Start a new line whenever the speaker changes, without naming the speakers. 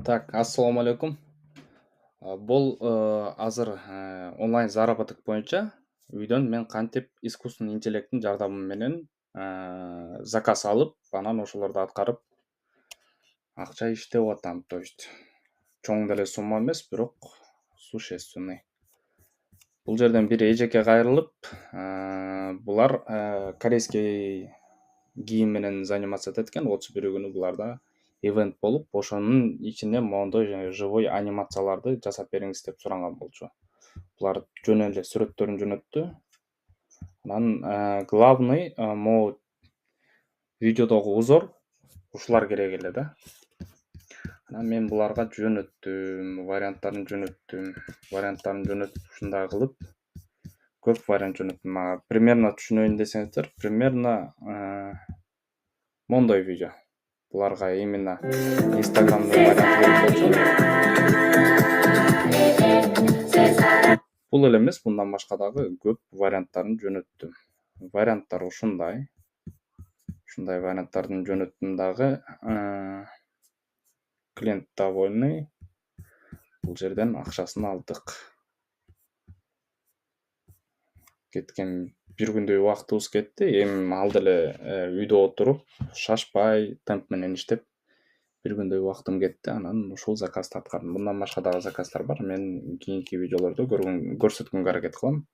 Так, ассаламу алейкум. Бул азыр онлайн заработок боюнча үйдөн мен кантип искусственный интеллекттин жардамы менен заказ алып, анан ошолорду аткарып акча иштеп атам. То есть чоң деле сумма эмес, бирок существенный. Бул жерден бир эжеке кайрылып, булар корейский кийим менен заниматься этет экен. 31 күнү буларда ивент болуп, ошонун ичине моундай живой анимацияларды жасап бериңиз деп суранган болчу. Булар жөн эле сүрөттөрүн жөнөттү. Анан главный могу видеодогу узор ушулар керек эле да. Анан мен буларга жөнөттүм, варианттарын жөнөтүп ушундай кылып көп вариант жөнөттүм. Примерно түшүнөйүн десеңиздер, примерно моундай видео. Буларга именно Instagram'da вариант керек болчу. Бул эле эмес, мындан башка дагы көп варианттарын жөнөттүм. Варианттар ушундай. Ушундай варианттарын жөнөттүм дагы. Клиент довольный. Бул жерден акчасын алдык. Кеткен бир күндөй убактыбыз кетти. Эми ал деле үйдө отуруп, шашпай, темп менен иштеп, бир күндөй убактым кетти. Анан ушул заказды аткардым. Мындан башка дагы заказдар бар. Мен кийинки видеолордо көрсөткөнгө аракет кылам.